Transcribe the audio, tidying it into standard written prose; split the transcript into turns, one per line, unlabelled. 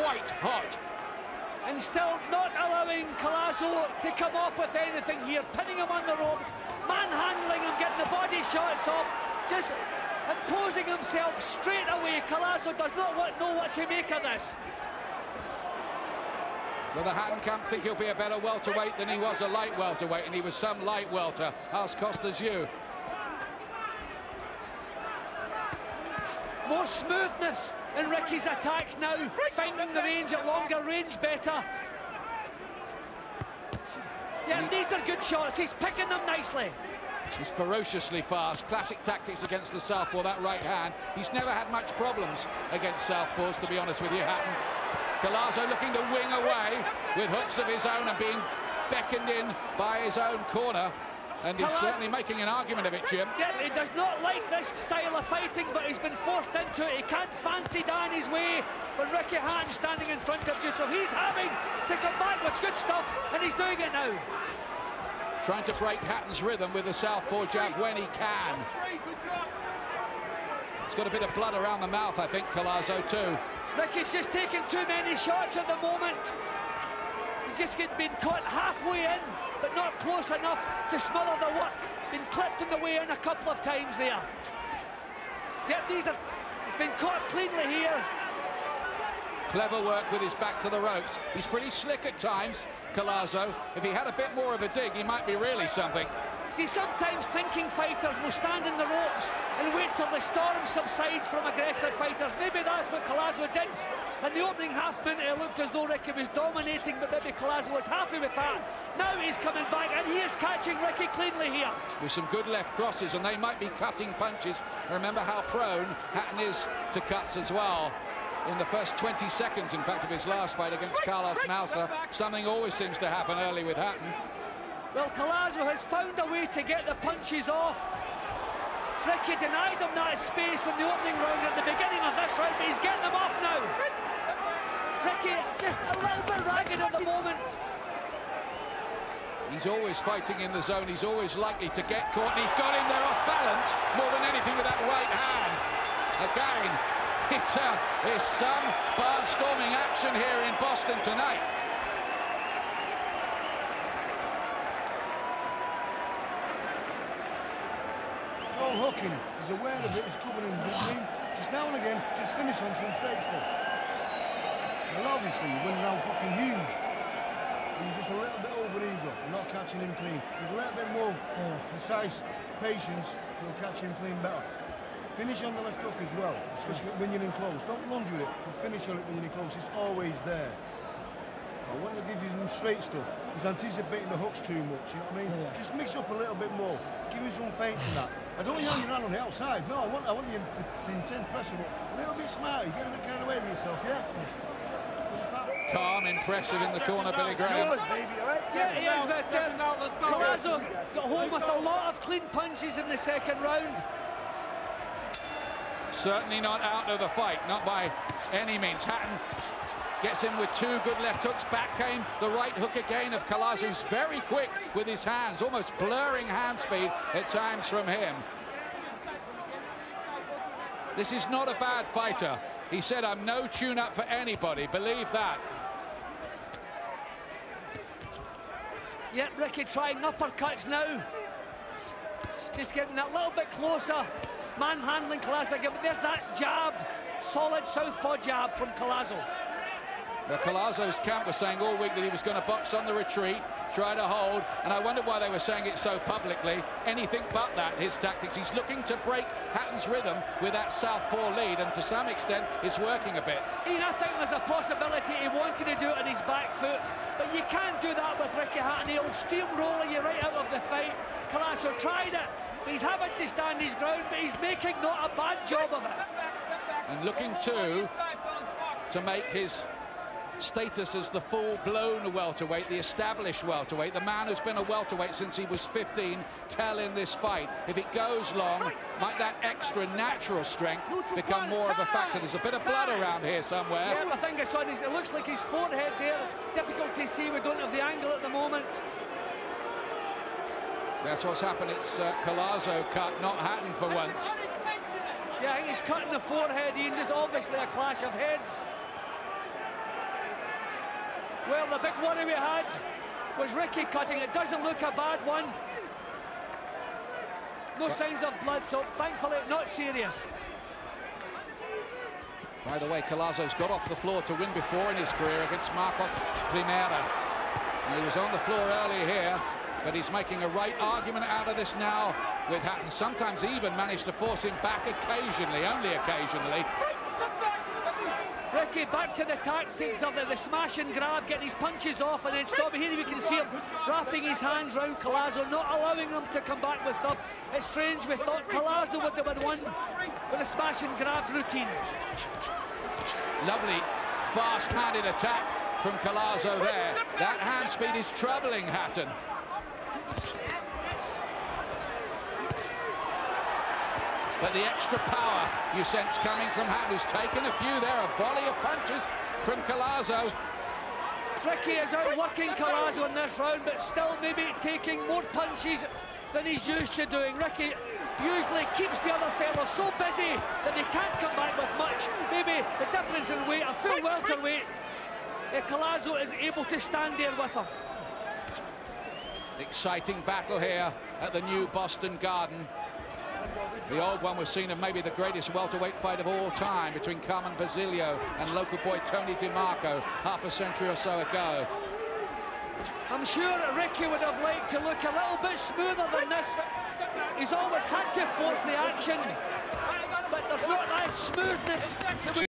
white hot.
And still not allowing Collazo to come off with anything here, pinning him on the ropes, manhandling him, getting the body shots off, just imposing himself straight away. Collazo does not know what to make of this.
Well, the Hatton camp think he'll be a better welterweight than he was a light welterweight, and he was some light welter. Ask Costa's you.
More smoothness in Ricky's attacks now, finding the range at longer range better. Yeah, these are good shots, he's picking them nicely.
He's ferociously fast, classic tactics against the southpaw, that right hand. He's never had much problems against southpaws, to be honest with you, Hatton. Collazo looking to wing away with hooks of his own and being beckoned in by his own corner. And he's certainly making an argument of it, Jim. Yeah,
he does not like this style of fighting, but he's been forced into it. He can't fancy Danny's way when Ricky Hatton's standing in front of you, so he's having to come back with good stuff, and he's doing it now.
Trying to break Hatton's rhythm with the southpaw jab when he can. He's got a bit of blood around the mouth, I think, Collazo, too.
Ricky's just taking too many shots at the moment. He's just been caught halfway in, but not close enough to smother the work. Been clipped on the way in a couple of times there. Yep, he's been caught cleanly here.
Clever work with his back to the ropes. He's pretty slick at times, Collazo. If he had a bit more of a dig, he might be really something.
See, sometimes thinking fighters will stand in the ropes and wait till the storm subsides from aggressive fighters. Maybe that's what Collazo did. In the opening half minute, it looked as though Ricky was dominating, but maybe Collazo was happy with that. Now he's coming back, and he is catching Ricky cleanly here.
With some good left crosses, and they might be cutting punches. Remember how prone Hatton is to cuts as well. In the first 20 seconds, in fact, of his last fight against Carlos Mausa, something always seems to happen early with Hatton.
Well, Collazo has found a way to get the punches off. Ricky denied him that space in the opening round at the beginning of this round, but he's getting them off now. Ricky just a little bit ragged at the moment.
He's always fighting in the zone. He's always likely to get caught, and he's got him there off balance more than anything with that right hand. Again, it's some barnstorming action here in Boston tonight.
Hooking, he's aware of it, he's covering between. Just now and again, just finish on some straight stuff. Well, obviously, you're winning now fucking huge. But you're just a little bit over ego, not catching him clean. With a little bit more precise patience, you'll catch him clean better. Finish on the left hook as well, especially when you're in close. Don't lunge with it, but finish on it when you're in close. It's always there. I want to give you some straight stuff. He's anticipating the hooks too much, you know what I mean? Yeah. Just mix up a little bit more. Give him some feints in that. I don't want you hanging around on the outside. No, I want the intense pressure, but a little bit smart. You get a bit carried away with yourself, yeah?
Calm, impressive in the corner, Billy Graham.
Yeah, he is, but Collazo got home with a lot of clean punches in the second round.
Certainly not out of the fight, not by any means. Hatton gets in with two good left hooks. Back came the right hook again of Collazo, who's very quick with his hands, almost blurring hand speed at times from him. This is not a bad fighter. He said, I'm no tune-up for anybody, believe that.
Yep, Ricky trying uppercuts now. Just getting a little bit closer. Manhandling Collazo again, but there's that jabbed, solid southpaw jab from Collazo.
Well, Collazo's camp was saying all week that he was going to box on the retreat, try to hold, and I wondered why they were saying it so publicly. Anything but that, his tactics. He's looking to break Hatton's rhythm with that southpaw lead, and to some extent, it's working a bit.
Ian, I think there's a possibility he wanted to do it on his back foot, but you can't do that with Ricky Hatton. He'll steamroller you right out of the fight. Collazo tried it. He's having to stand his ground, but he's making not a bad job of it.
And looking to make his status as the full-blown welterweight, the established welterweight, the man who's been a welterweight since he was 15, tell in this fight. If it goes long, might that extra natural strength become more of a factor? There's a bit of blood around here somewhere.
Yeah, I think it's on his, it looks like his forehead there. Difficult to see, we don't have the angle at the moment.
That's what's happened. It's Collazo cut, not Hatton for once.
Yeah, I think he's cutting the forehead, Ian, just obviously a clash of heads. Well, the big worry we had was Ricky cutting. It doesn't look a bad one. No signs of blood, so thankfully not serious.
By the way, Collazo's got off the floor to win before in his career against Marcos Primera. And he was on the floor earlier here, but he's making a right argument out of this now with Hatton. Sometimes even managed to force him back occasionally, only occasionally.
Ricky back to the tactics of the smash and grab, getting his punches off and then stopping. Here we can see him wrapping his hands round Collazo, not allowing him to come back with stuff. It's strange, we thought Collazo would have won with a smash and grab routine.
Lovely fast-handed attack from Collazo there. That hand speed is troubling Hatton. But the extra power you sense coming from Hatton, who's taken a few there, a volley of punches from Collazo.
Ricky is outworking Collazo in this round, but still maybe taking more punches than he's used to doing. Ricky usually keeps the other fellow so busy that he can't come back with much. Maybe the difference in weight, a full welterweight, Collazo is able to stand there with him.
Exciting battle here at the new Boston Garden. The old one was seen as maybe the greatest welterweight fight of all time between Carmen Basilio and local boy Tony DeMarco half a century or so ago.
I'm sure Ricky would have liked to look a little bit smoother than this. He's always had to force the action, but there's not that smoothness.